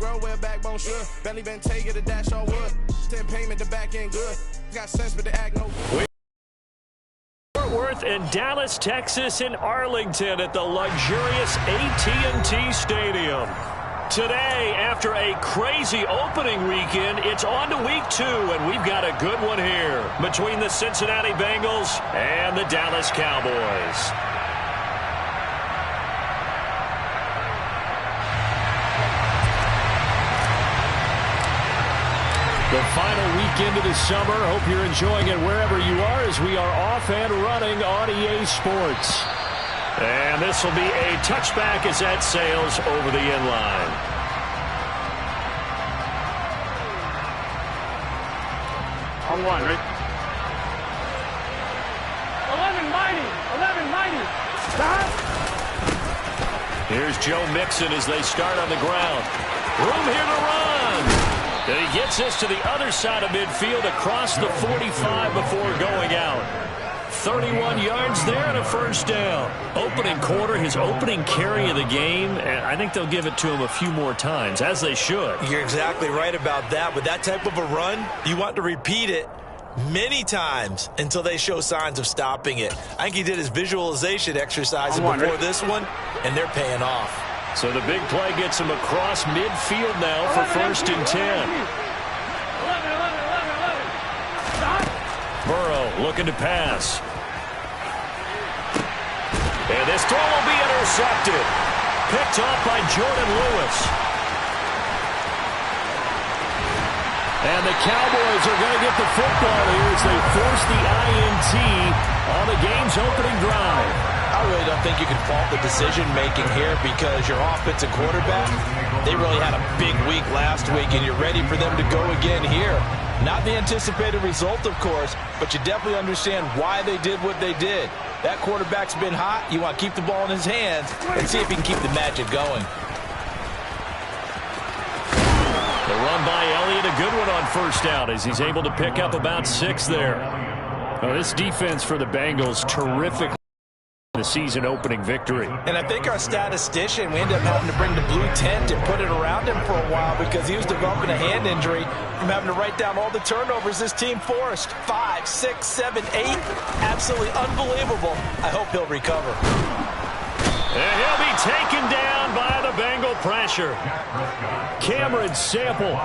grow where backbone should. Belly been taking the dash on wood. 10 payment, the back end good. Got sense, but the act no good. Fort Worth and Dallas, Texas, and Arlington at the luxurious AT&T Stadium. Today, after a crazy opening weekend, it's on to week 2, and we've got a good one here between the Cincinnati Bengals and the Dallas Cowboys. The final weekend of the summer. Hope you're enjoying it wherever you are as we are off and running on EA Sports. And this will be a touchback as that sails over the end line. On one, right? 11 mighty. Stop. Here's Joe Mixon as they start on the ground. Room here to run. And he gets this to the other side of midfield across the 45 before going out. 31 yards there and a first down. Opening quarter, his opening carry of the game, and I think they'll give it to him a few more times, as they should. You're exactly right about that. With that type of a run, you want to repeat it many times until they show signs of stopping it. I think he did his visualization exercise before this one, and they're paying off. So the big play gets him across midfield now for 1st and 10. Burrow looking to pass. And this throw will be intercepted. Picked off by Jordan Lewis. And the Cowboys are going to get the football here as they force the INT on the game's opening drive. I really don't think you can fault the decision-making here because your offensive quarterback, they really had a big week last week, and you're ready for them to go again here. Not the anticipated result, of course, but you definitely understand why they did what they did. That quarterback's been hot. You want to keep the ball in his hands and see if he can keep the magic going. The run by Elliott, a good one on first down as he's able to pick up about 6 there. Well, this defense for the Bengals, terrific. The season opening victory. And I think our statistician, we ended up having to bring the blue tent and put it around him for a while because he was developing a hand injury from having to write down all the turnovers this team forced. 5, 6, 7, 8. Absolutely unbelievable. I hope he'll recover. And he'll be taken down by the Bengal pressure. Cameron Sample.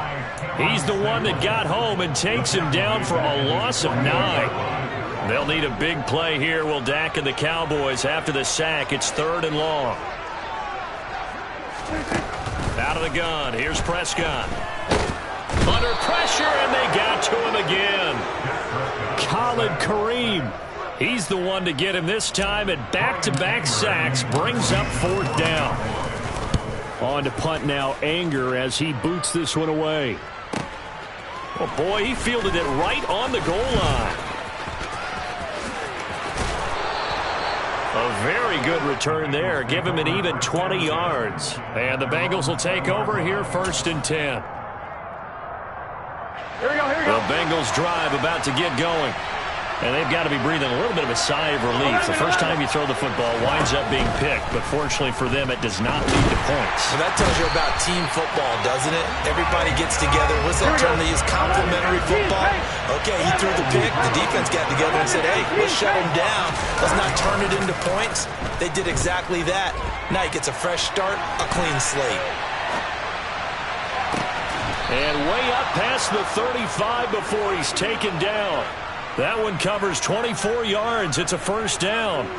He's the one that got home and takes him down for a loss of 9. They'll need a big play here, will Dak and the Cowboys. After the sack, it's 3rd and long. Out of the gun, here's Prescott. Under pressure, and they got to him again. Khalid Kareem. He's the one to get him this time, and back-to-back sacks brings up 4th down. On to punt now, Anger, as he boots this one away. Oh, boy, he fielded it right on the goal line. A very good return there. Give him an even 20 yards. And the Bengals will take over here 1st and 10. Here we go. The Bengals drive about to get going. And they've got to be breathing a little bit of a sigh of relief. The first time you throw the football winds up being picked, but fortunately for them, it does not lead to points. Well, that tells you about team football, doesn't it? Everybody gets together. What's that term they use? Complementary football. Okay, he threw the pick. The defense got together and said, hey, let's shut him down. Let's not turn it into points. They did exactly that. Now he gets a fresh start, a clean slate. And way up past the 35 before he's taken down. That one covers 24 yards. It's a 1st down.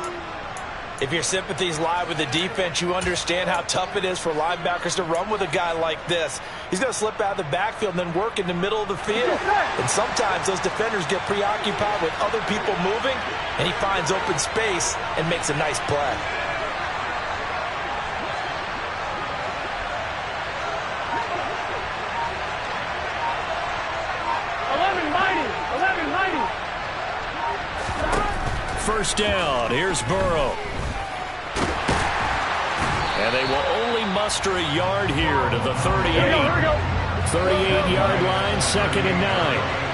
If your sympathies lie with the defense, you understand how tough it is for linebackers to run with a guy like this. He's going to slip out of the backfield and then work in the middle of the field. And sometimes those defenders get preoccupied with other people moving, and he finds open space and makes a nice play. First down. Here's Burrow. And they will only muster a yard here to the 38. 38-yard line, 2nd and 9.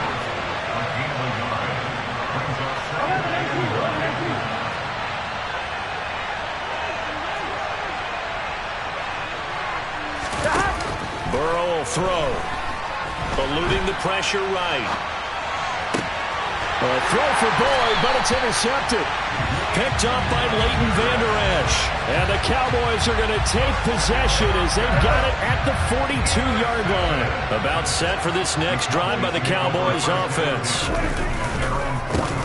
Burrow will throw. Eluding the pressure right. A throw for Boyd, but it's intercepted. Picked up by Leighton Vander Esch. And the Cowboys are going to take possession as they've got it at the 42-yard line. About set for this next drive by the Cowboys offense.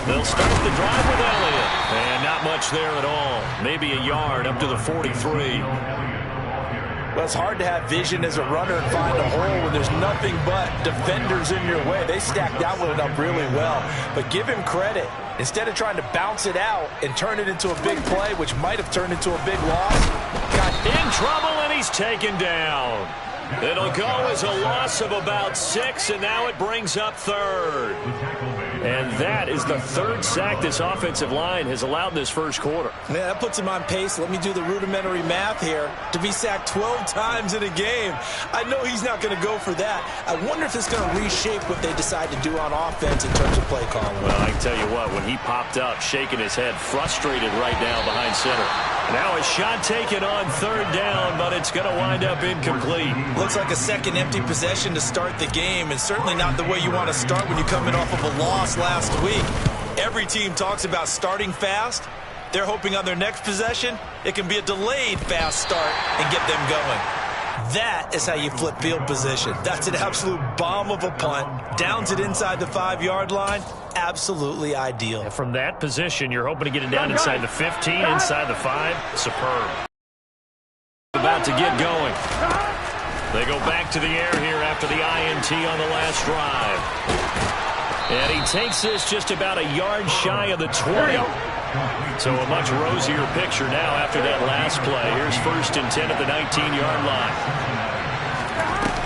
They'll start the drive with Elliott. And not much there at all. Maybe a yard up to the 43. Well, it's hard to have vision as a runner and find a hole when there's nothing but defenders in your way. They stacked that one up really well. But give him credit. Instead of trying to bounce it out and turn it into a big play, which might have turned into a big loss, got in trouble, and he's taken down. It'll go as a loss of about 6, and now it brings up third. And that is the third sack this offensive line has allowed this first quarter. Yeah, that puts him on pace. Let me do the rudimentary math here. To be sacked 12 times in a game, I know he's not going to go for that. I wonder if it's going to reshape what they decide to do on offense in terms of play calling. Well, I can tell you what, when he popped up, shaking his head, frustrated right now behind center. Now a shot taken on third down, but it's going to wind up incomplete. Looks like a second empty possession to start the game, and certainly not the way you want to start when you're coming off of a loss last week. Every team talks about starting fast. They're hoping on their next possession, it can be a delayed fast start and get them going. That is how you flip field position. That's an absolute bomb of a punt. Downs it inside the 5-yard line. Absolutely ideal. And from that position, you're hoping to get it down inside the 15, inside the 5. Superb. About to get going. They go back to the air here after the INT on the last drive. And he takes this just about a yard shy of the 20. So a much rosier picture now after that last play. Here's 1st and 10 at the 19-yard line.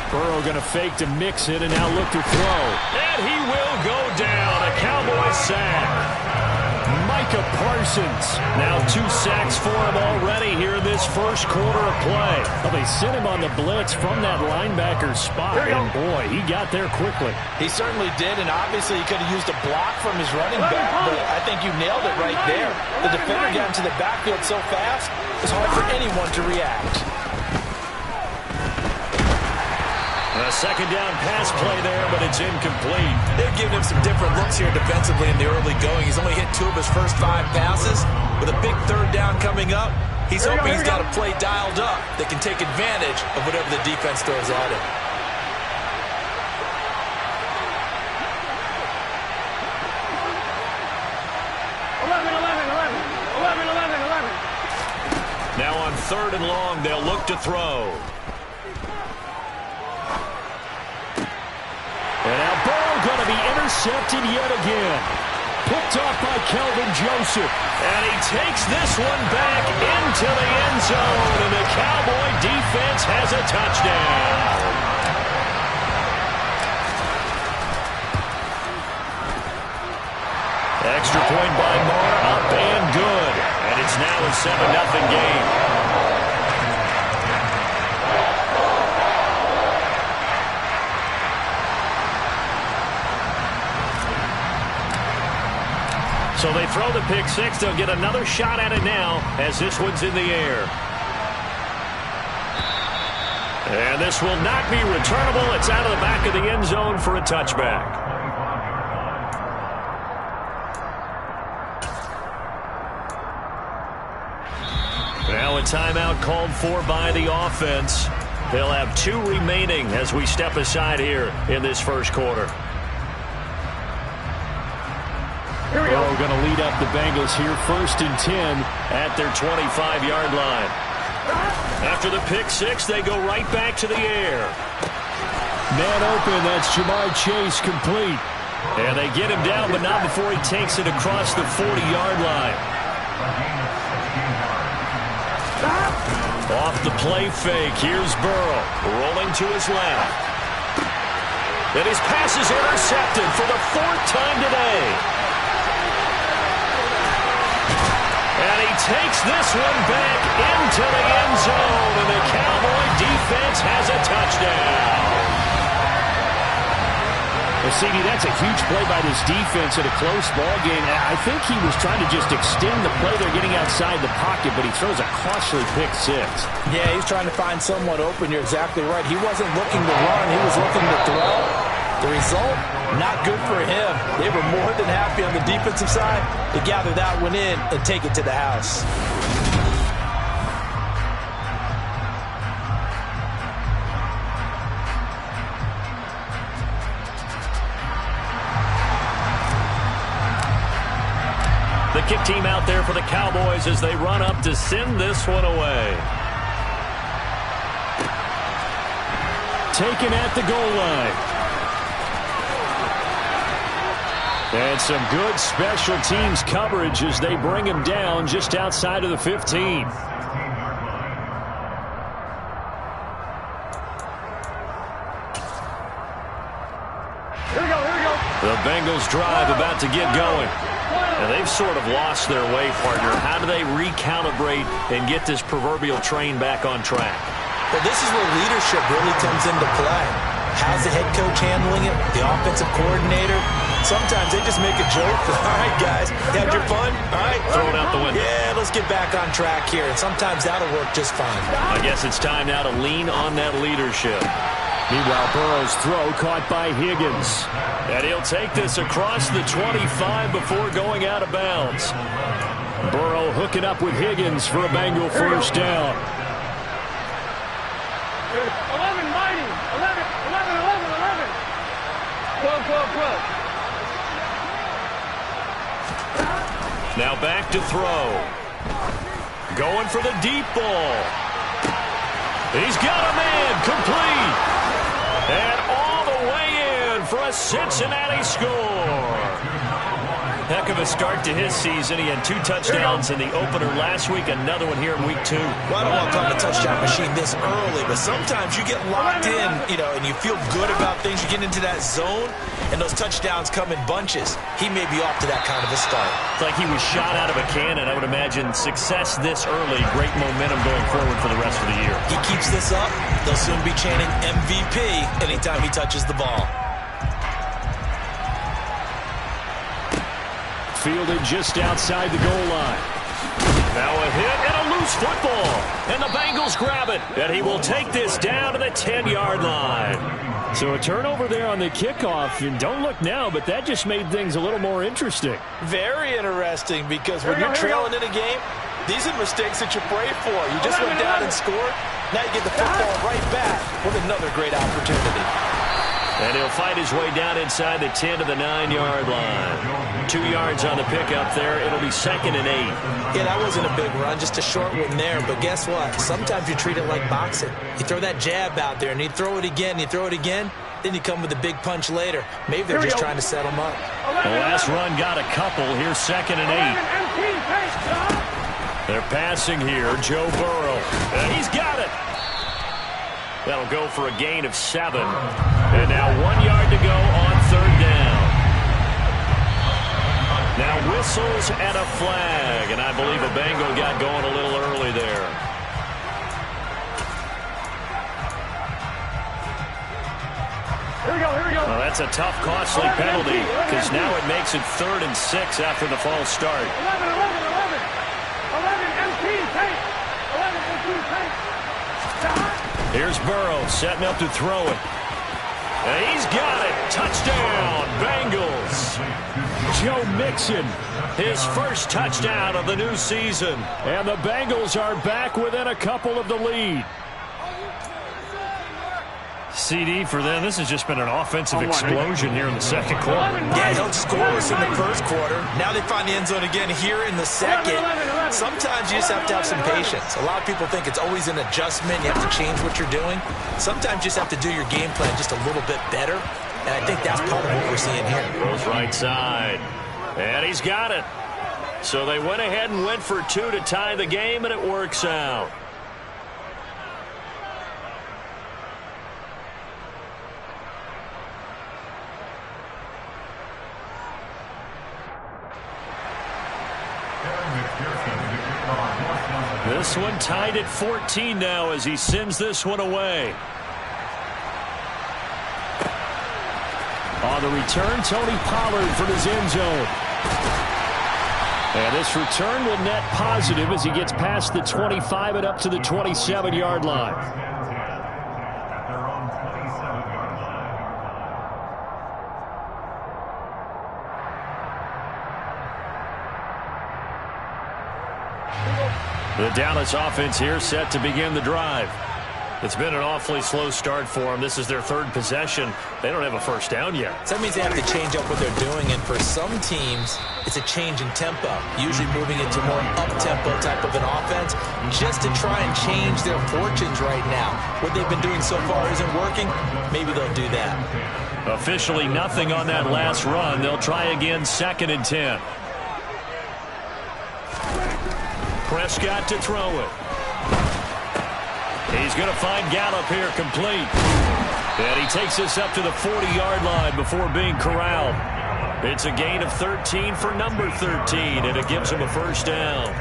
Burrow going to fake to mix it and now look to throw. And he will go down. A Cowboys sack. Micah Parsons. Now 2 sacks for him already here in this first quarter of play. Well, they sent him on the blitz from that linebacker spot, and boy, he got there quickly. He certainly did, and obviously he could have used a block from his running back, but I think you nailed it right there. The defender got into the backfield so fast, it's hard for anyone to react. A second down pass play there, but it's incomplete. They've given him some different looks here defensively in the early going. He's only hit 2 of his first 5 passes. With a big third down coming up, he's hoping he's got a play dialed up that can take advantage of whatever the defense throws at him. Now on 3rd and long, they'll look to throw. And now Burrow going to be intercepted yet again. Picked off by Kelvin Joseph. And he takes this one back into the end zone. And the Cowboy defense has a touchdown. Extra point by Moore, up and good. And it's now a 7-0 game. So they throw the pick 6. They'll get another shot at it now as this one's in the air. And this will not be returnable. It's out of the back of the end zone for a touchback. Now a timeout called for by the offense. They'll have 2 remaining as we step aside here in this first quarter. Burrow going to lead up the Bengals here, 1st and 10 at their 25-yard line. After the pick 6, they go right back to the air. Man open, that's Jamar Chase complete. And they get him down, but not before he takes it across the 40-yard line. Off the play fake, here's Burrow, rolling to his left. And his pass is intercepted for the 4th time today. And he takes this one back into the end zone, and the Cowboy defense has a touchdown. Well, CD, that's a huge play by this defense in a close ball game. I think he was trying to just extend the play. They're getting outside the pocket, but he throws a costly pick six. Yeah, he's trying to find someone open. You're exactly right. He wasn't looking to run. He was looking to throw. The result, not good for him. They were more than happy on the defensive side to gather that one in and take it to the house. The kick team out there for the Cowboys as they run up to send this one away. Taken at the goal line. And some good special teams coverage as they bring him down just outside of the 15. Here we go. The Bengals drive about to get going. And they've sort of lost their way, partner. How do they recalibrate and get this proverbial train back on track? Well, this is where leadership really comes into play. How's the head coach handling it? The offensive coordinator? Sometimes they just make a joke. All right, guys, had your fun? All right. Throw it out the window. Yeah, let's get back on track here. And sometimes that'll work just fine. I guess it's time now to lean on that leadership. Meanwhile, Burrow's throw caught by Higgins. And he'll take this across the 25 before going out of bounds. Burrow hooking up with Higgins for a Bengal first down. 11, mighty. 11. 12. Now back to throw. Going for the deep ball. He's got a man complete. And all the way in for a Cincinnati score. Heck of a start to his season. He had 2 touchdowns in the opener last week, another one here in week 2. Well, I don't want to call the touchdown machine this early, but sometimes you get locked in, and you feel good about things. You get into that zone, and those touchdowns come in bunches. He may be off to that kind of a start. It's like he was shot out of a cannon. I would imagine success this early, great momentum going forward for the rest of the year. He keeps this up, they'll soon be chanting MVP anytime he touches the ball. Fielded just outside the goal line. Now a hit and a loose football. And the Bengals grab it. And he will take this down to the 10-yard line. So a turnover there on the kickoff. And don't look now, but that just made things a little more interesting. Very interesting, because when you're trailing in a game, these are mistakes that you pray for. You just went down and scored. Now you get the football right back with another great opportunity. And he'll fight his way down inside the 10 to the 9-yard line. 2 yards on the pickup there. It'll be 2nd and 8. Yeah, that wasn't a big run, just a short one there. But guess what? Sometimes you treat it like boxing. You throw that jab out there, and you throw it again, then you come with a big punch later. Maybe they're just trying to set them up. The last run got a couple. Here's 2nd and 8. They're passing here. Joe Burrow. And he's got it. That'll go for a gain of 7. And now 1 yard to go on 3rd down. Now whistles and a flag. And I believe a Bengal got going a little early there. Here we go. Well, that's a tough, costly penalty, because now it makes it 3rd and 6 after the false start. 11, MP, take. 11, MP, take. Here's Burrow setting up to throw it. And he's got it. Touchdown, Bengals. Joe Mixon, his first touchdown of the new season. And the Bengals are back within a couple of the lead. CD for them, this has just been an offensive explosion here in the second quarter. Yeah, held scoreless in the first quarter. Now they find the end zone again here in the second. Sometimes you just have to have some patience. A lot of people think it's always an adjustment. You have to change what you're doing. Sometimes you just have to do your game plan just a little bit better. And I think that's part of what we're seeing here. Goes right side. And he's got it. So they went ahead and went for 2 to tie the game, and it works out. This one tied at 14 now as he sends this one away. On the return, Tony Pollard from his end zone. And this return will net positive as he gets past the 25 and up to the 27-yard line. The Dallas offense here set to begin the drive. It's been an awfully slow start for them. This is their third possession. They don't have a first down yet. So that means they have to change up what they're doing, and for some teams, it's a change in tempo, usually moving into more up-tempo type of an offense just to try and change their fortunes right now. What they've been doing so far isn't working. Maybe they'll do that. Officially nothing on that last run. They'll try again, 2nd and 10. Prescott to throw it. He's going to find Gallup here complete. And he takes us up to the 40-yard line before being corralled. It's a gain of 13 for number 13, and it gives him a first down.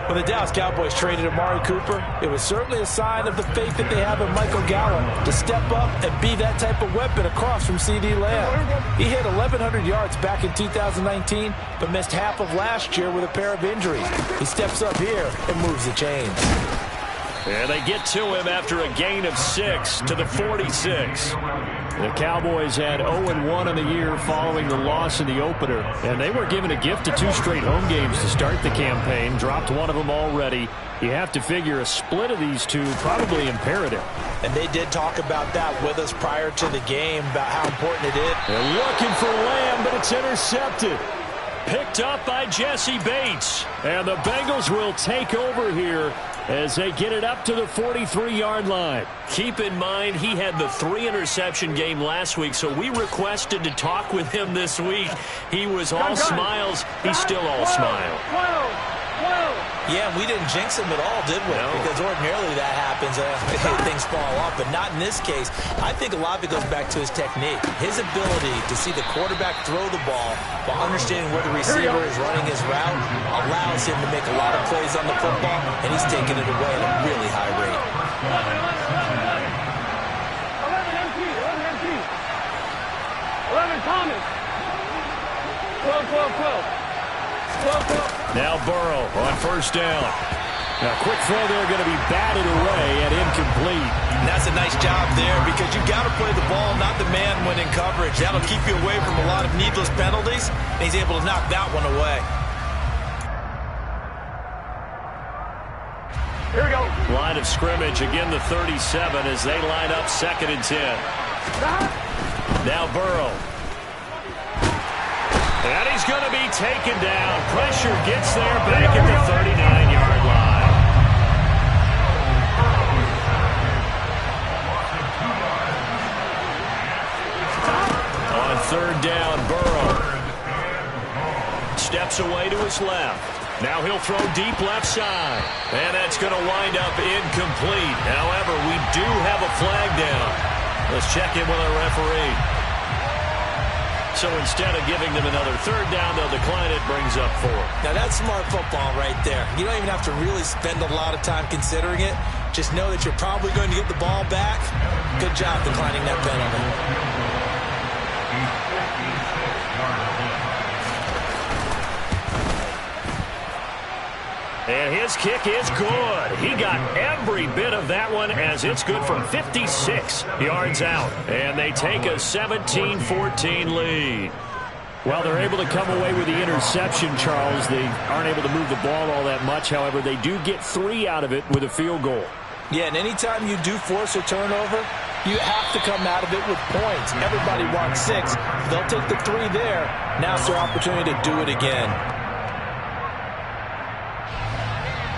When the Dallas Cowboys traded Amari Cooper, it was certainly a sign of the faith that they have in Michael Gallup to step up and be that type of weapon across from C.D. Lamb. He hit 1,100 yards back in 2019, but missed half of last year with a pair of injuries. He steps up here and moves the chains. And they get to him after a gain of 6 to the 46. The Cowboys had 0-1 in the year following the loss in the opener. And they were given a gift of 2 straight home games to start the campaign. Dropped one of them already. You have to figure a split of these two probably imperative. And they did talk about that with us prior to the game, about how important it is. They're looking for Lamb, but it's intercepted. Picked up by Jesse Bates. And the Bengals will take over here as they get it up to the 43-yard line. Keep in mind, he had the 3-interception game last week, so we requested to talk with him this week. He was all smiles. He's still all smile. Yeah, we didn't jinx him at all, did we? No. Because ordinarily that happens. Things fall off, but not in this case. I think a lot of it goes back to his technique. His ability to see the quarterback throw the ball while understanding where the receiver is running his route allows him to make a lot of plays on the football, and he's taking it away at a really high rate. 11 Thomas. 12. Now Burrow on first down. Now quick throw there, going to be batted away and incomplete. And that's a nice job there because you got to play the ball, not the man when in coverage. That'll keep you away from a lot of needless penalties, and he's able to knock that one away. Here we go. Line of scrimmage, again the 37 as they line up 2nd and 10. Now Burrow. And he's going to be taken down. Pressure gets there back at the 39-yard line. On 3rd down, Burrow steps away to his left. Now he'll throw deep left side. And that's going to wind up incomplete. However, we do have a flag down. Let's check in with our referee. So instead of giving them another 3rd down, they'll decline it, brings up 4. Now that's smart football right there. You don't even have to really spend a lot of time considering it. Just know that you're probably going to get the ball back. Good job declining that penalty. And his kick is good. He got every bit of that one as it's good from 56 yards out. And they take a 17-14 lead. Well, they're able to come away with the interception, Charles. They aren't able to move the ball all that much. However, they do get 3 out of it with a field goal. Yeah, and anytime you do force a turnover, you have to come out of it with points. Everybody wants 6. They'll take the 3 there. Now it's their opportunity to do it again.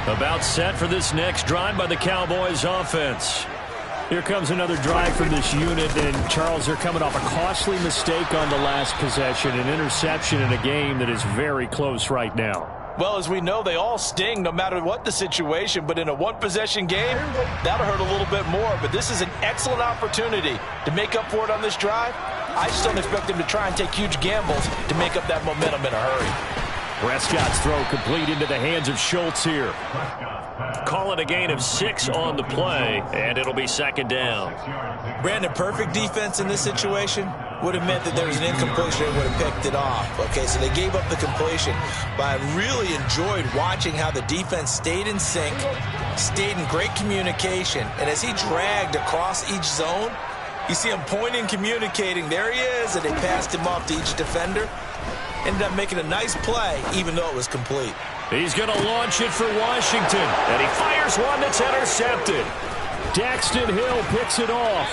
About set for this next drive by the Cowboys offense. Here comes another drive from this unit, and Charles, they're coming off a costly mistake on the last possession, an interception in a game that is very close right now. Well, as we know, they all sting no matter what the situation, but in a one-possession game, that'll hurt a little bit more. But this is an excellent opportunity to make up for it on this drive. I just don't expect them to try and take huge gambles to make up that momentum in a hurry. Prescott's throw complete into the hands of Schultz here. Call it a gain of 6 on the play, and it'll be 2nd down. Brandon, perfect defense in this situation. would have meant that there was an incompletion and would have picked it off. Okay, so they gave up the completion. But I really enjoyed watching how the defense stayed in sync, stayed in great communication. And as he dragged across each zone, you see him pointing, communicating. There he is, and they passed him off to each defender. Ended up making a nice play, even though it was complete. He's going to launch it for Washington, and he fires one that's intercepted. Daxton Hill picks it off.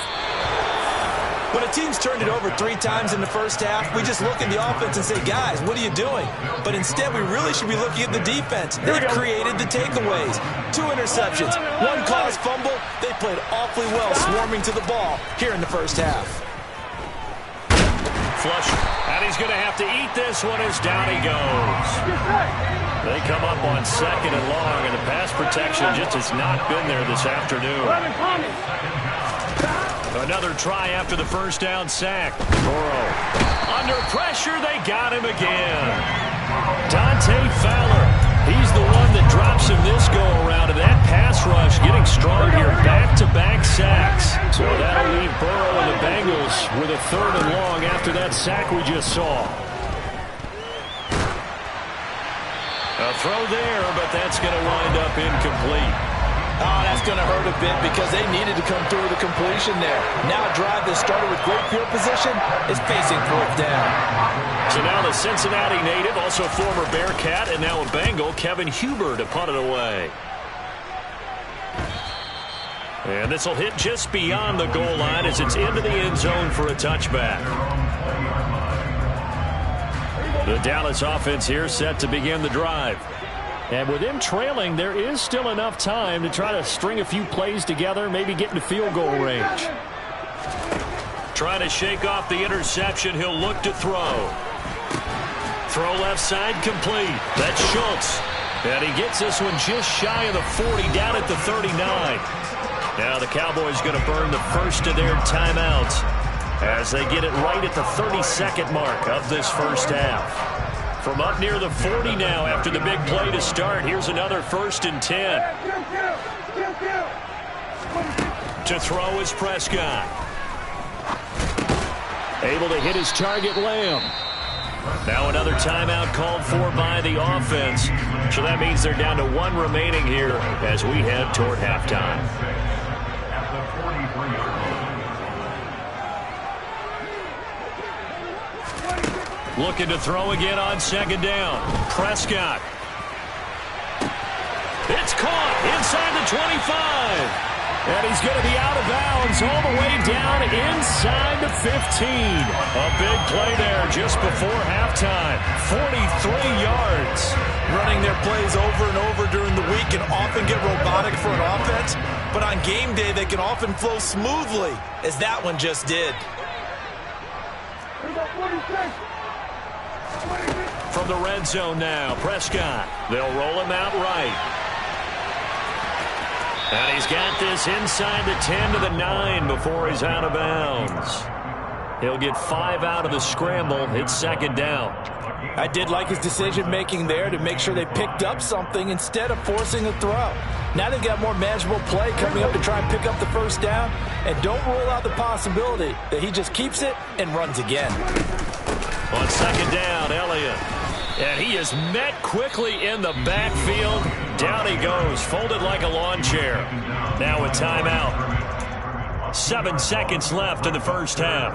When a team's turned it over 3 times in the first half, we just look at the offense and say, guys, what are you doing? But instead, we really should be looking at the defense. They've created the takeaways. 2 interceptions, 1 caused fumble. They played awfully well swarming to the ball here in the first half. Flush, and he's going to have to eat this one as down he goes. They come up on 2nd and long, and the pass protection just has not been there this afternoon. Another try after the first down sack. Burrow. Under pressure, they got him again. Dante Fowler. He's the one that drops him this go-around, and that pass rush getting strong here. Back-to-back sacks. So that'll leave Burrow and the Bengals with a 3rd and long after that sack we just saw. A throw there, but that's going to wind up incomplete. Oh, that's going to hurt a bit because they needed to come through with a completion there. Now a drive that started with great field position is facing 4th down. So now the Cincinnati native, also former Bearcat, and now a Bengal, Kevin Huber, to punt it away. And this will hit just beyond the goal line as it's into the end zone for a touchback. The Dallas offense here set to begin the drive. And with them trailing, there is still enough time to try to string a few plays together, maybe get into field goal range. Trying to shake off the interception, he'll look to throw. Throw left side complete. That's Schultz. And he gets this one just shy of the 40, down at the 39. Now the Cowboys going to burn the first of their timeouts as they get it right at the 32nd mark of this first half. From up near the 40 now after the big play to start. Here's another 1st and 10. To throw is Prescott. Able to hit his target, Lamb. Now another timeout called for by the offense. So that means they're down to 1 remaining here as we head toward halftime. Looking to throw again on 2nd down. Prescott. It's caught inside the 25. And he's going to be out of bounds all the way down inside the 15. A big play there just before halftime. 43 yards. Running their plays over and over during the week can often get robotic for an offense, but on game day they can often flow smoothly, as that one just did. From the red zone now, Prescott. They'll roll him out right. And he's got this inside the 10 to the 9 before he's out of bounds. He'll get 5 out of the scramble. It's 2nd down. I did like his decision-making there to make sure they picked up something instead of forcing a throw. Now they've got more manageable play coming up to try and pick up the 1st down. And don't rule out the possibility that he just keeps it and runs again. On 2nd down, Elliott. And he is met quickly in the backfield. Down he goes, folded like a lawn chair. Now a timeout. 7 seconds left in the first half.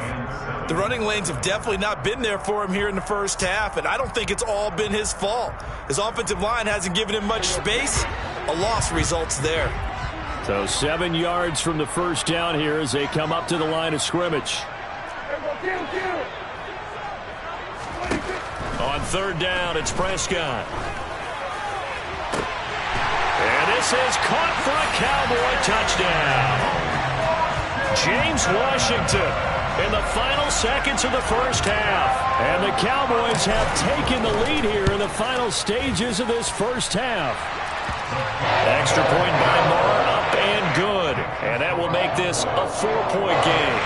The running lanes have definitely not been there for him here in the first half, and I don't think it's all been his fault. His offensive line hasn't given him much space. A loss results there. So 7 yards from the first down here as they come up to the line of scrimmage. On 3rd down, it's Prescott. And this is caught for a Cowboy touchdown. James Washington in the final seconds of the first half. And the Cowboys have taken the lead here in the final stages of this first half. Extra point by Moore, up and good. And that will make this a 4-point game.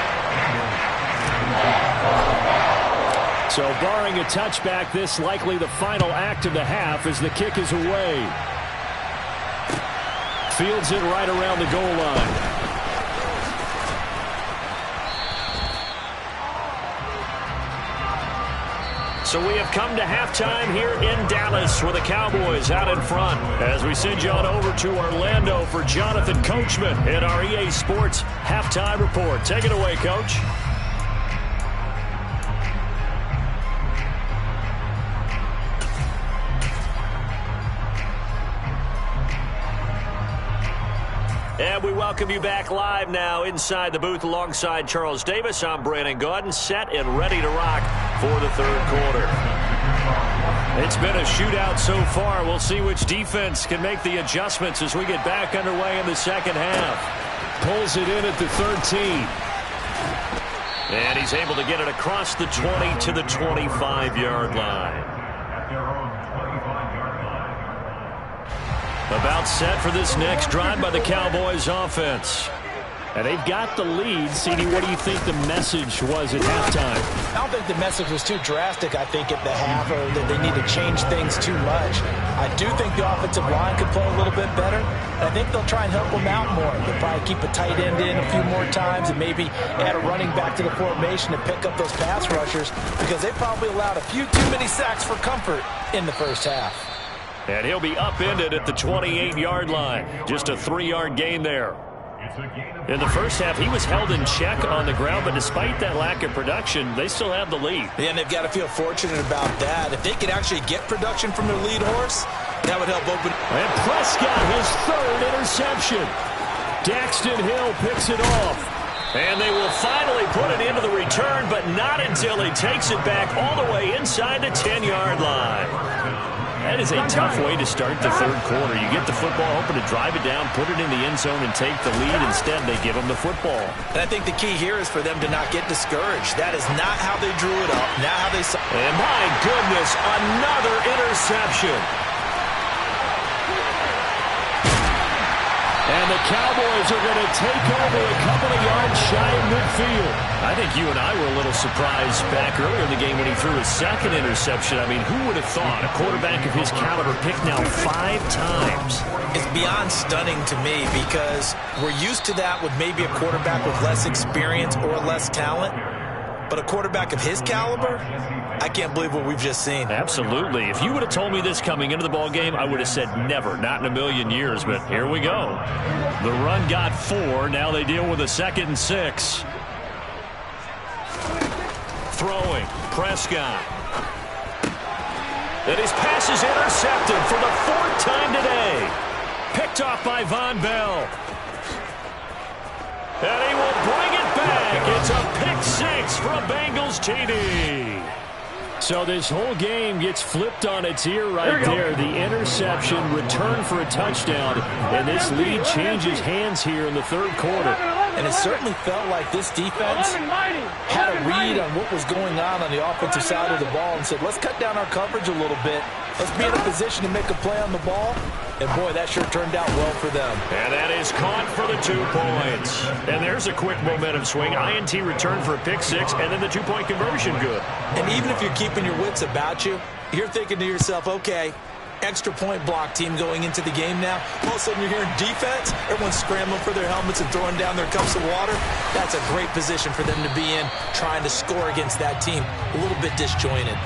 So barring a touchback, this likely the final act of the half as the kick is away. Fields it right around the goal line. So we have come to halftime here in Dallas with the Cowboys out in front as we send you on over to Orlando for Jonathan Coachman in our EA Sports Halftime Report. Take it away, Coach. And we welcome you back live now inside the booth alongside Charles Davis. I'm Brandon Gaudin, set and ready to rock for the third quarter. It's been a shootout so far. We'll see which defense can make the adjustments as we get back underway in the second half. Pulls it in at the 13. And he's able to get it across the 20 to the 25-yard line. About set for this next drive by the Cowboys offense. And they've got the lead. CD, what do you think the message was at halftime? I don't think the message was too drastic, I think, at the half, or that they need to change things too much. I do think the offensive line could play a little bit better. And I think they'll try and help them out more. They'll probably keep a tight end in a few more times and maybe add a running back to the formation to pick up those pass rushers, because they probably allowed a few too many sacks for comfort in the first half. And he'll be upended at the 28-yard line. Just a 3-yard gain there. In the first half, he was held in check on the ground, but despite that lack of production, they still have the lead. Yeah, and they've got to feel fortunate about that. If they could actually get production from their lead horse, that would help open. And Prescott, his third interception. Daxton Hill picks it off. And they will finally put it into the return, but not until he takes it back all the way inside the 10-yard line. That is a tough way to start the third quarter. You get the football, hoping to drive it down, put it in the end zone, and take the lead. Instead, they give them the football. And I think the key here is for them to not get discouraged. That is not how they drew it up, not how they saw. And my goodness, another interception. And the Cowboys are going to take over a couple of yards shy of midfield. I think you and I were a little surprised back earlier in the game when he threw his second interception. I mean, who would have thought a quarterback of his caliber picked now 5 times? It's beyond stunning to me, because we're used to that with maybe a quarterback with less experience or less talent. But a quarterback of his caliber, I can't believe what we've just seen. Absolutely. If you would have told me this coming into the ball game, I would have said never, not in a million years. But here we go. The run got 4. Now they deal with a 2nd and 6. Throwing, Prescott. And his pass is intercepted for the 4th time today. Picked off by Von Bell. And he will bring it back. It's a pick 6 for a Bengals TD. So this whole game gets flipped on its ear right there. The interception, return for a touchdown, and this lead changes hands here in the third quarter. And it certainly felt like this defense had a read on what was going on the offensive side of the ball and said, let's cut down our coverage a little bit. Let's be in a position to make a play on the ball. And, boy, that sure turned out well for them. And that is caught for the 2 points. And there's a quick momentum swing. INT return for a pick 6, and then the 2-point conversion good. And even if you're keeping your wits about you, you're thinking to yourself, okay, extra point block team going into the game now. All of a sudden you're hearing defense. Everyone's scrambling for their helmets and throwing down their cups of water. That's a great position for them to be in, trying to score against that team. A little bit disjointed.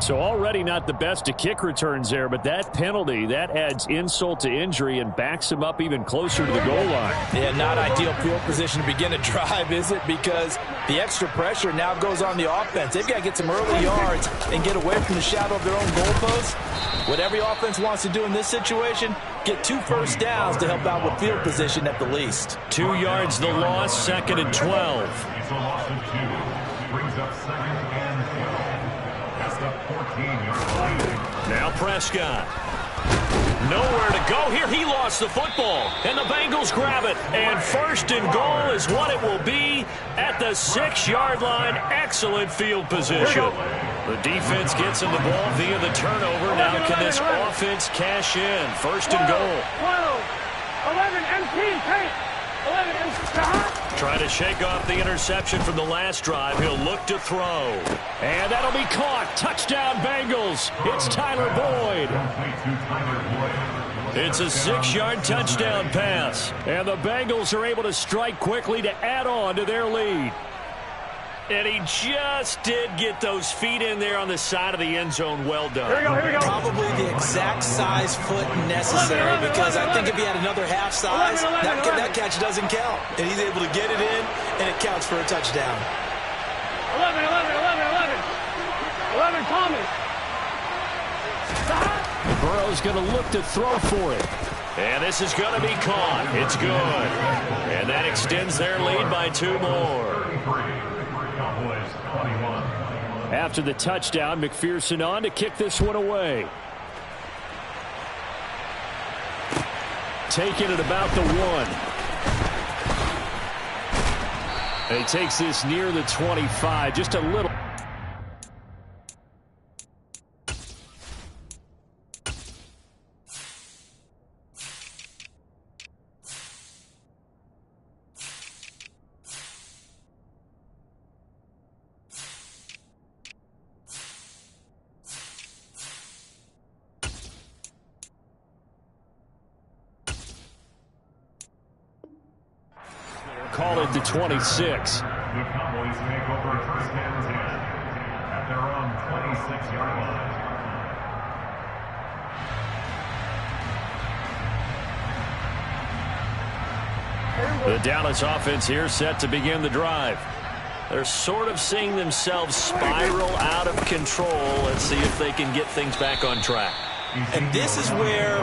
So already not the best of kick returns there, but that penalty, that adds insult to injury and backs him up even closer to the goal line. Yeah, not ideal field position to begin a drive, is it? Because the extra pressure now goes on the offense. They've got to get some early yards and get away from the shadow of their own goalposts. What every offense wants to do in this situation, get 2 first downs to help out with field position at the least. 2 yards the loss, 2nd and 12. Now Prescott. Nowhere to go here. He lost the football. And the Bengals grab it. And 1st and goal is what it will be at the 6-yard line. Excellent field position. The defense gets him the ball via the turnover. Now can this offense cash in? 1st and goal. 12, 11, MP, 11, MP. Trying to shake off the interception from the last drive. He'll look to throw. And that'll be caught. Touchdown, Bengals. It's Tyler Boyd. It's a 6-yard touchdown pass. And the Bengals are able to strike quickly to add on to their lead. And he just did get those feet in there on the side of the end zone. Well done. Here we go. Probably the exact size foot necessary, because I think if he had another half size, that catch doesn't count. And he's able to get it in, and it counts for a touchdown. 11, Thomas. Burrow's going to look to throw for it. And this is going to be caught. It's good. And that extends their lead by 2 more. After the touchdown, McPherson on to kick this one away. Taking it about the 1. And he takes this near the 25, just a little. Call it the 26. The Cowboys take over 1st and 10 at their own 26-yard line. The Dallas offense here set to begin the drive. They're sort of seeing themselves spiral out of control. Let's see if they can get things back on track. And this is where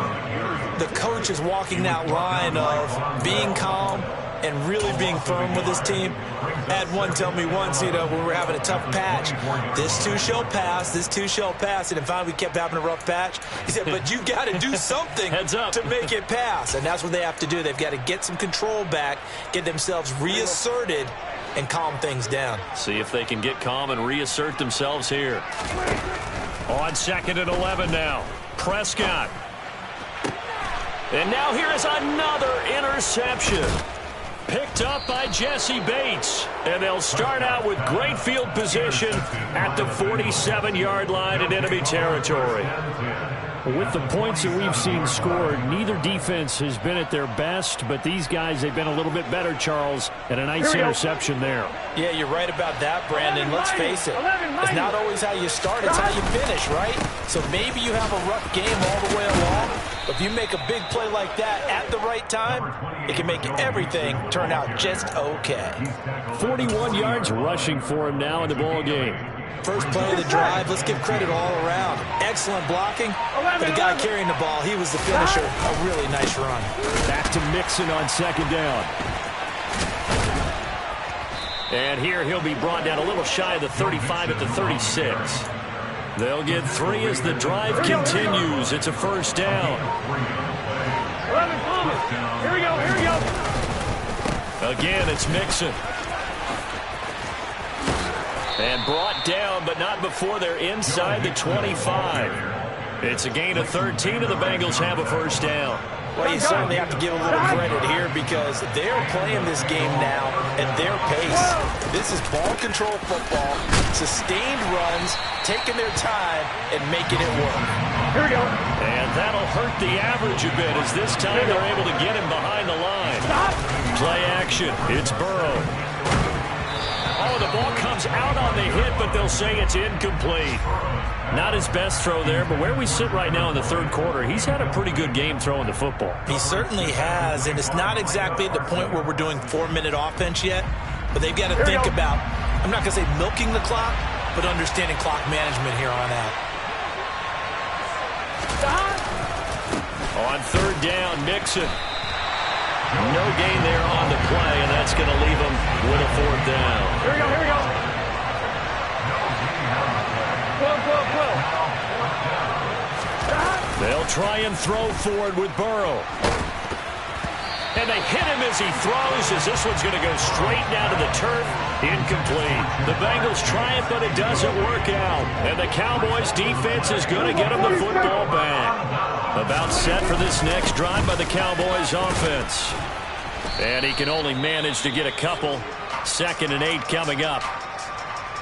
the coach is walking that line of being calm and really being firm with his team. I had one tell me once, when we were having a tough patch, this too shall pass, this too shall pass. And finally we kept having a rough patch. He said, but you got to do something to make it pass. And that's what they have to do. They've got to get some control back, get themselves reasserted, and calm things down. See if they can get calm and reassert themselves here. On 2nd and 11 now. Prescott. And now here is another interception. Picked up by Jesse Bates. And they'll start out with great field position at the 47-yard line in enemy territory. With the points that we've seen scored, neither defense has been at their best, but these guys, they've been a little bit better, Charles, and a nice interception there. Yeah, you're right about that, Brandon. Let's face it. It's not always how you start, it's how you finish, right? So maybe you have a rough game all the way along, but if you make a big play like that at the right time, it can make everything turn out just okay. 41 yards rushing for him now in the ball game. First play of the drive, let's give credit all around. Excellent blocking for the guy carrying the ball. He was the finisher. A really nice run. Back to Mixon on 2nd down. And here he'll be brought down a little shy of the 35 at the 36. They'll get 3 as the drive continues. It's a 1st down. 11, Thomas. Here we go. Again, it's Mixon. And brought down, but not before they're inside the 25. It's a gain of 13, and the Bengals have a 1st down. Well, you certainly have to give a little credit here because they're playing this game now at their pace. This is ball control football, sustained runs, taking their time, and making it work. Here we go. And that'll hurt the average a bit as this time they're able to get him behind the line. Play action. It's Burrow. Oh, the ball comes out on the hit, but they'll say it's incomplete. Not his best throw there, but where we sit right now in the 3rd quarter, he's had a pretty good game throwing the football. He certainly has, and it's not exactly at the point where we're doing 4-minute offense yet, but they've got to think about, I'm not going to say milking the clock, but understanding clock management here on out. On 3rd down, Mixon. No gain there on the play, and that's going to leave him with a 4th down. Here we go. They'll try and throw forward with Burrow. And they hit him as he throws, as this one's going to go straight down to the turf. Incomplete. The Bengals try it, but it doesn't work out. And the Cowboys defense is going to get them the football back. About set for this next drive by the Cowboys offense. And he can only manage to get a couple. 2nd and 8 coming up.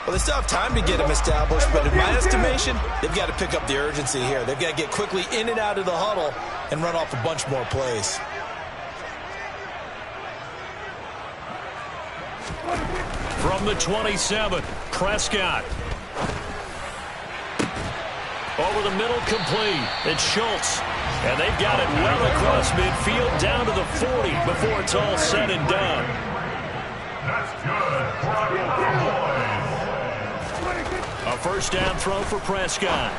Well, they still have time to get them established, but in my estimation, they've got to pick up the urgency here. They've got to get quickly in and out of the huddle and run off a bunch more plays. From the 27, Prescott. Over the middle, complete. It's Schultz. And they've got it well across midfield down to the 40 before it's all said and done. That's good for a Cowboys. A first down throw for Prescott.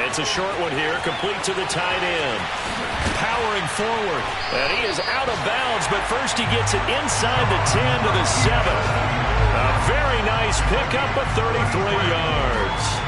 It's a short one here, complete to the tight end. Powering forward, and he is out of bounds, but first he gets it inside the 10 to the 7. A very nice pickup of 33 yards.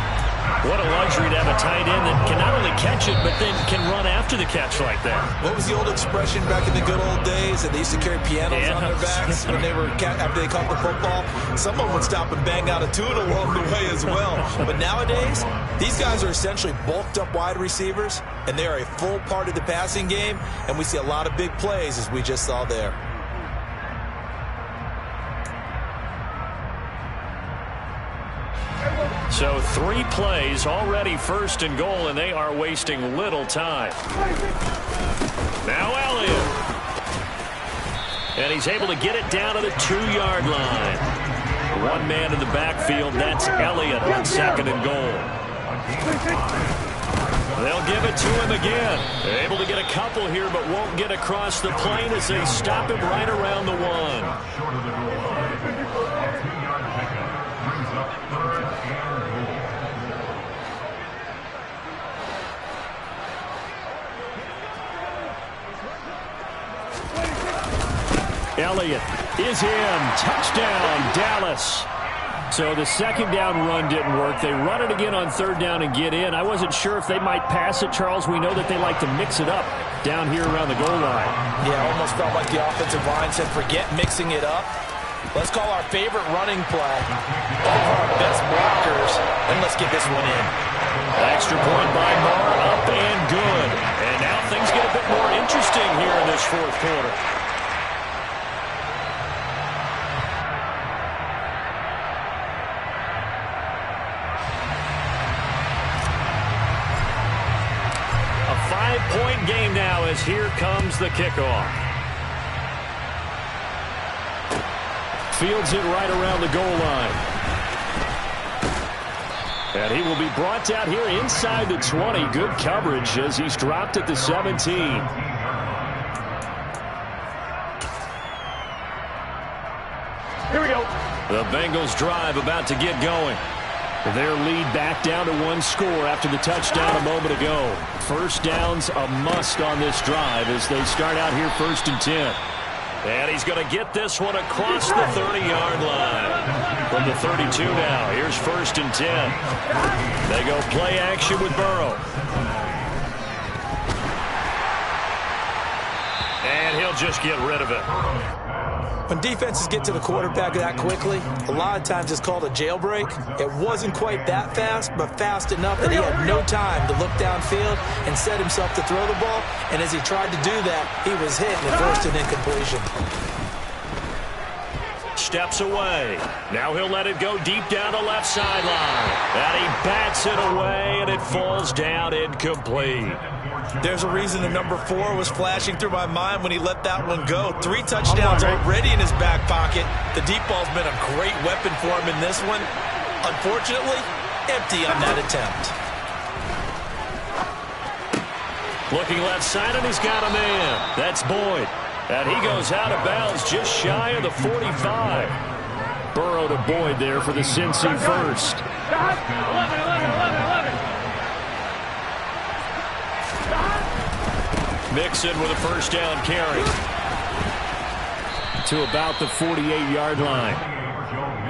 What a luxury to have a tight end that can not only catch it, but then can run after the catch like that. What was the old expression back in the good old days that they used to carry pianos on their backs when they were after they caught the football? Someone would stop and bang out a tune along the way as well. But nowadays, these guys are essentially bulked up wide receivers, and they are a full part of the passing game, and we see a lot of big plays as we just saw there. So 3 plays, already first and goal, and they are wasting little time. Now Elliott. And he's able to get it down to the 2-yard line. One man in the backfield, that's Elliott on second and goal. They'll give it to him again. They're able to get a couple here, but won't get across the plane as they stop him right around the 1. Short of the goal line. A 2-yard pickup brings up 3rd and goal. Elliott is in. Touchdown, Dallas. So the second down run didn't work. They run it again on 3rd down and get in. I wasn't sure if they might pass it, Charles. We know that they like to mix it up down here around the goal line. Yeah, almost felt like the offensive line said, forget mixing it up. Let's call our favorite running play. All of our best blockers, and let's get this one in. Extra point by Moore, up and good. And now things get a bit more interesting here in this 4th quarter. A 5-point game now as here comes the kickoff. Fields it right around the goal line. And he will be brought out here inside the 20. Good coverage as he's dropped at the 17. Here we go. The Bengals drive about to get going. Their lead back down to 1 score after the touchdown a moment ago. First down's a must on this drive as they start out here 1st and 10. And he's going to get this one across the 30-yard line. From the 32 now, here's 1st and 10. They go play action with Burrow. And he'll just get rid of it. When defenses get to the quarterback that quickly, a lot of times it's called a jailbreak. It wasn't quite that fast, but fast enough that he had no time to look downfield and set himself to throw the ball. And as he tried to do that, he was hit and forced an incompletion. Steps away. Now he'll let it go deep down the left sideline. And he bats it away, and it falls down incomplete. There's a reason the number 4 was flashing through my mind when he let that one go. 3 touchdowns already in his back pocket. The deep ball's been a great weapon for him in this one. Unfortunately, empty on that attempt. Looking left side, and he's got a man. That's Boyd. And he goes out of bounds just shy of the 45. Burrow to Boyd there for the Cincy first. 11. Mixon with a first down carry to about the 48-yard line.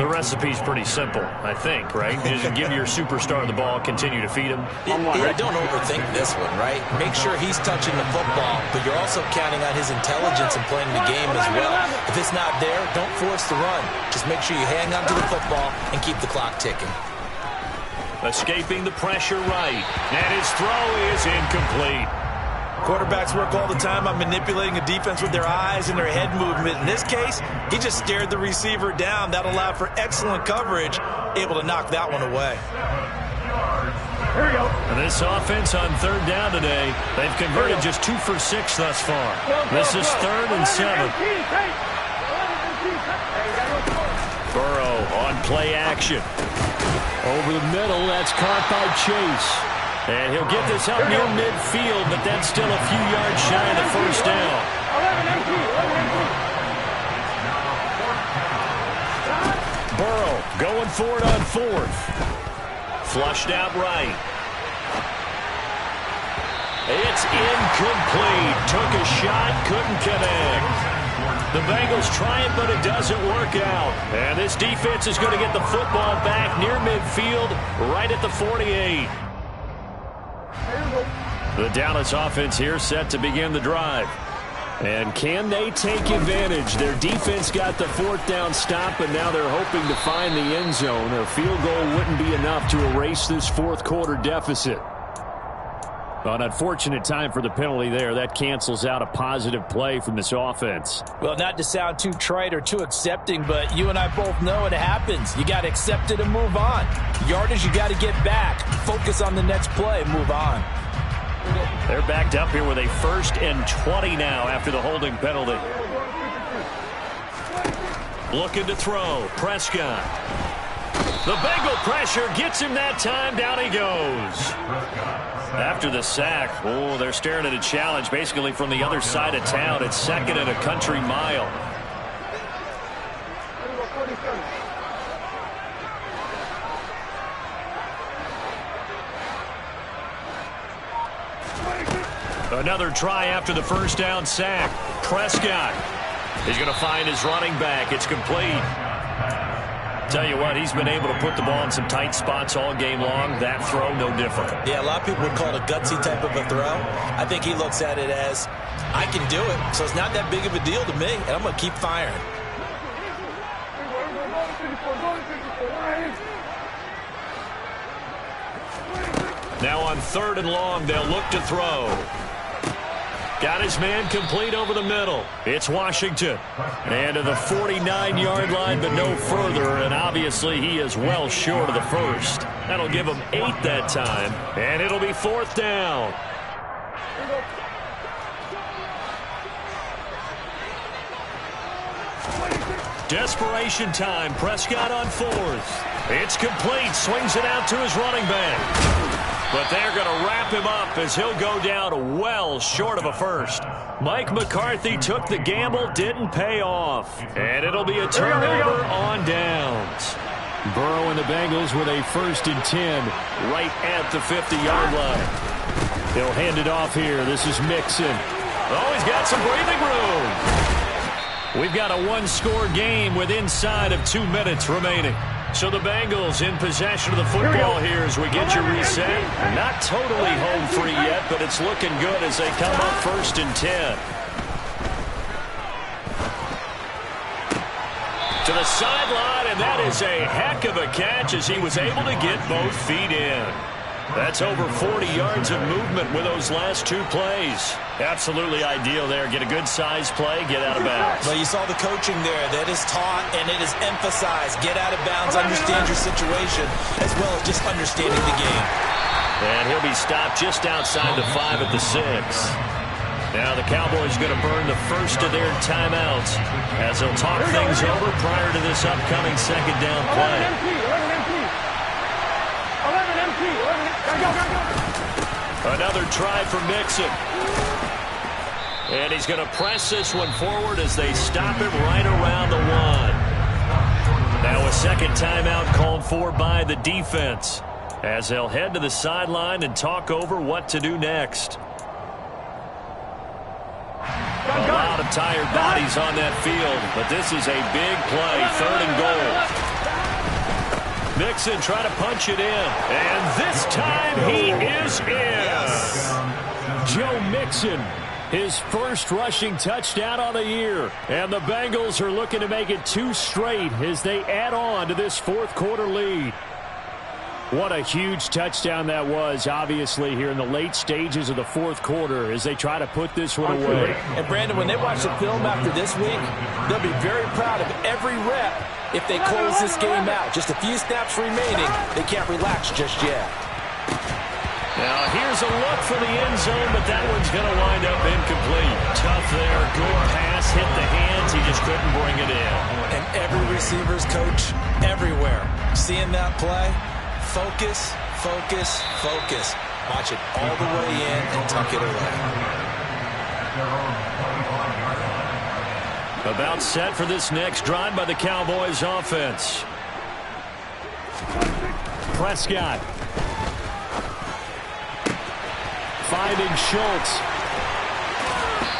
The recipe's pretty simple, I think, right? Just give your superstar the ball, continue to feed him. Yeah, don't overthink this one, right? Make sure he's touching the football, but you're also counting on his intelligence and playing the game as well. If it's not there, don't force the run. Just make sure you hang on to the football and keep the clock ticking. Escaping the pressure right, and his throw is incomplete. Quarterbacks work all the time on manipulating a defense with their eyes and their head movement. In this case, he just stared the receiver down. That allowed for excellent coverage, able to knock that one away. Here we go. And this offense on 3rd down today, they've converted just 2 for 6 thus far. This is 3rd and 7. Burrow on play action. Over the middle, that's caught by Chase. And he'll get this up near midfield, but that's still a few yards shy of the first down. Burrow going for it on fourth. Flushed out right. It's incomplete. Took a shot, couldn't connect. The Bengals try it, but it doesn't work out. And this defense is going to get the football back near midfield, right at the 48. The Dallas offense here set to begin the drive. And can they take advantage? Their defense got the fourth down stop, but now they're hoping to find the end zone. A field goal wouldn't be enough to erase this fourth quarter deficit. An unfortunate time for the penalty there. That cancels out a positive play from this offense. Well, not to sound too trite or too accepting, but you and I both know it happens. You got to accept it and move on. Yardage, you got to get back. Focus on the next play. Move on. They're backed up here with a 1st and 20 now after the holding penalty. Looking to throw. Prescott. The Bengal pressure gets him that time. Down he goes. After the sack, they're staring at a challenge basically from the other side of town. It's 2nd and a country mile. Another try after the first down sack. Prescott. He's going to find his running back. It's complete. Tell you what, he's been able to put the ball in some tight spots all game long. That throw, no different. Yeah, a lot of people would call it a gutsy type of a throw. I think he looks at it as, I can do it, so it's not that big of a deal to me, and I'm going to keep firing. Now on 3rd and long, they'll look to throw. Got his man complete over the middle. It's Washington. And to the 49-yard line, but no further. And obviously he is well short of the first. That'll give him 8 that time. And it'll be 4th down. Desperation time. Prescott on 4th. It's complete. Swings it out to his running back. But they're going to wrap him up as he'll go down well short of a first. Mike McCarthy took the gamble, didn't pay off. And it'll be a turnover on downs. Burrow and the Bengals with a 1st and 10 right at the 50-yard line. They'll hand it off here. This is Mixon. Oh, he's got some breathing room. We've got a one-score game with inside of 2 minutes remaining. So the Bengals in possession of the football here as we get you reset. Not totally home free yet, but it's looking good as they come up 1st and 10. To the sideline, and that is a heck of a catch as he was able to get both feet in. That's over 40 yards of movement with those last 2 plays. Absolutely ideal there. Get a good size play, get out of bounds. Well, you saw the coaching there. That is taught and it is emphasized. Get out of bounds, understand your situation, as well as just understanding the game. And he'll be stopped just outside the 5 at the 6. Now the Cowboys going to burn the first of their timeouts as they'll talk things over prior to this upcoming 2nd down play. Another try for Mixon. And he's going to press this one forward as they stop him right around the 1. Now a 2nd timeout called for by the defense as they'll head to the sideline and talk over what to do next. A lot of tired bodies on that field, but this is a big play, 3rd and goal. Mixon trying to punch it in, and this time he is in. Joe Mixon, his first rushing touchdown on the year. And the Bengals are looking to make it 2 straight as they add on to this 4th quarter lead. What a huge touchdown that was, obviously, here in the late stages of the 4th quarter as they try to put this one away. And, Brandon, when they watch the film after this week, they'll be very proud of every rep if they close this game out. Just a few snaps remaining. They can't relax just yet. Now, here's a look for the end zone, but that one's going to wind up incomplete. Tough there. Good pass. Hit the hands. He just couldn't bring it in. And every receiver's coach everywhere. Seeing that play, focus, focus, focus. Watch it all the way in and tuck it away. About set for this next drive by the Cowboys offense. Prescott. Finding Schultz.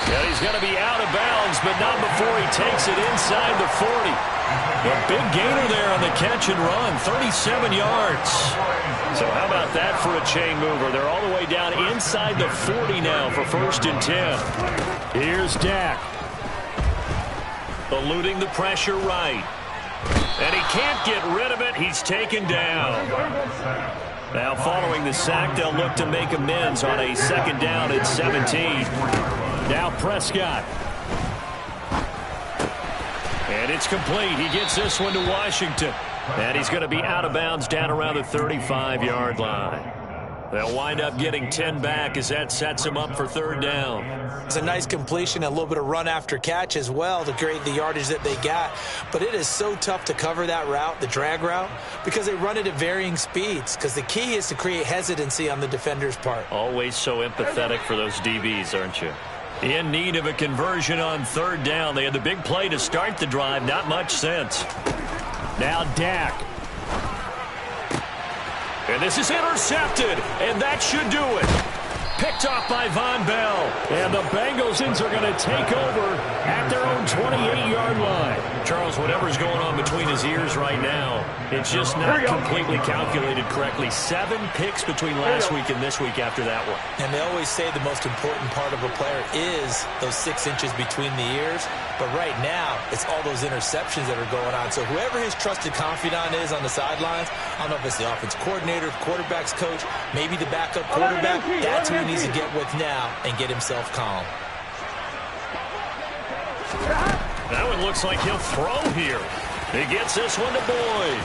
And he's going to be out of bounds, but not before he takes it inside the 40. A big gainer there on the catch and run, 37 yards. So how about that for a chain mover? They're all the way down inside the 40 now for 1st and 10. Here's Dak. Eluding the pressure right. And he can't get rid of it. He's taken down. Now following the sack, they'll look to make amends on a 2nd down at 17. Now Prescott. And it's complete. He gets this one to Washington. And he's going to be out of bounds down around the 35-yard line. They'll wind up getting 10 back as that sets him up for 3rd down. It's a nice completion, a little bit of run after catch as well to create the yardage that they got. But it is so tough to cover that route, the drag route, because they run it at varying speeds. Because the key is to create hesitancy on the defender's part. Always so empathetic for those DBs, aren't you? In need of a conversion on 3rd down. They had the big play to start the drive. Not much sense. Now Dak. And this is intercepted, and that should do it. Picked off by Von Bell. And the Bengals are going to take over at their own 28-yard line. Charles, whatever's going on between his ears right now, it's just not completely calculated correctly. 7 picks between last week and this week after that one. And they always say the most important part of a player is those 6 inches between the ears. But right now, it's all those interceptions that are going on. So whoever his trusted confidant is on the sidelines, I don't know if it's the offense coordinator, quarterback's coach, maybe the backup quarterback, that's who he needs to get with now and get himself calm. That one looks like he'll throw here. He gets this one to Boyd.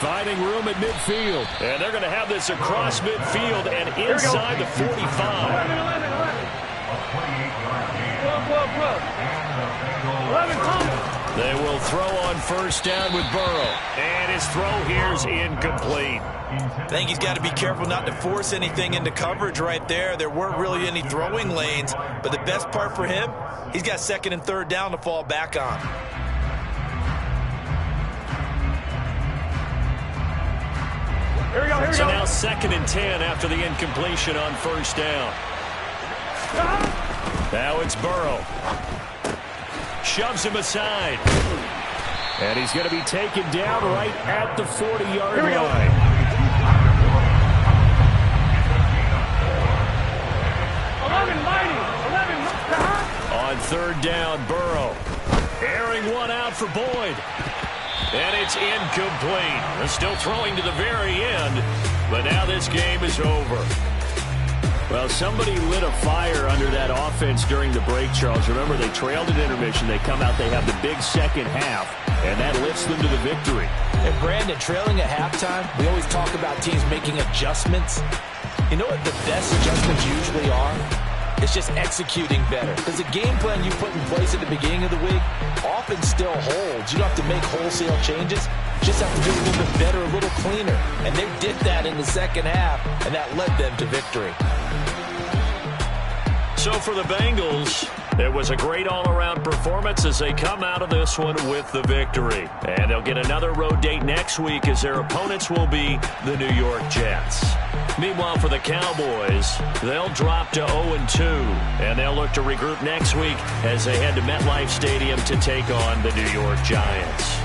Finding room at midfield. And they're going to have this across midfield and inside the 45. They will throw on 1st down with Burrow. And his throw here's incomplete. I think he's got to be careful not to force anything into coverage right there. There weren't really any throwing lanes. But the best part for him, he's got 2nd and 3rd down to fall back on. Here we go. So now 2nd and 10 after the incompletion on 1st down. Now it's Burrow. Shoves him aside. And he's going to be taken down right at the 40-yard line. On 3rd down, Burrow. Airing one out for Boyd. And it's incomplete. They're still throwing to the very end. But now this game is over. Well, somebody lit a fire under that offense during the break, Charles. Remember, they trailed at intermission. They come out, they have the big 2nd half, and that lifts them to the victory. And, Brandon, trailing at halftime, we always talk about teams making adjustments. You know what the best adjustments usually are? It's just executing better. Because the game plan you put in place at the beginning of the week often still holds. You don't have to make wholesale changes. Just have to do a little bit better, a little cleaner. And they did that in the 2nd half, and that led them to victory. So for the Bengals, it was a great all-around performance as they come out of this one with the victory. And they'll get another road date next week as their opponents will be the New York Jets. Meanwhile, for the Cowboys, they'll drop to 0-2, and they'll look to regroup next week as they head to MetLife Stadium to take on the New York Giants.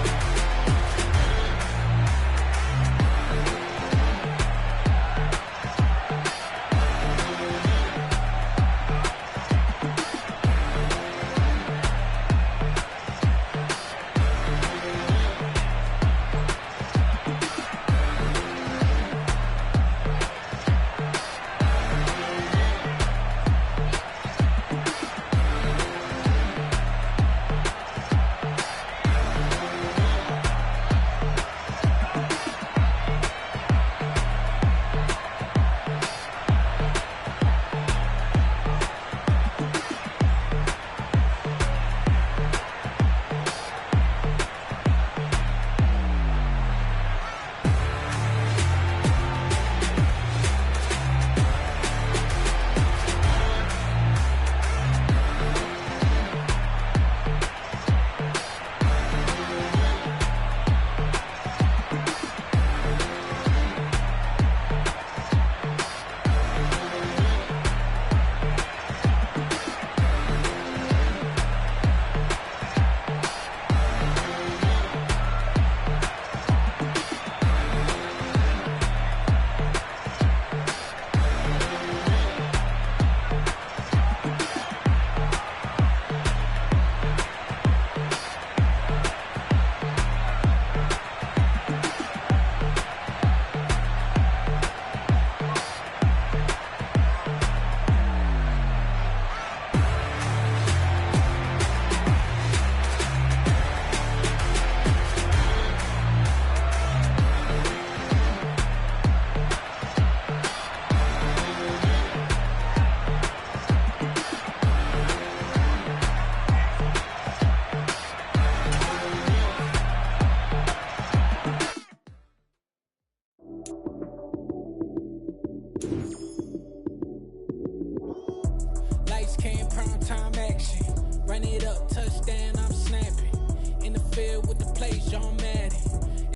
up, touchdown, I'm snapping. In the field with the plays, y'all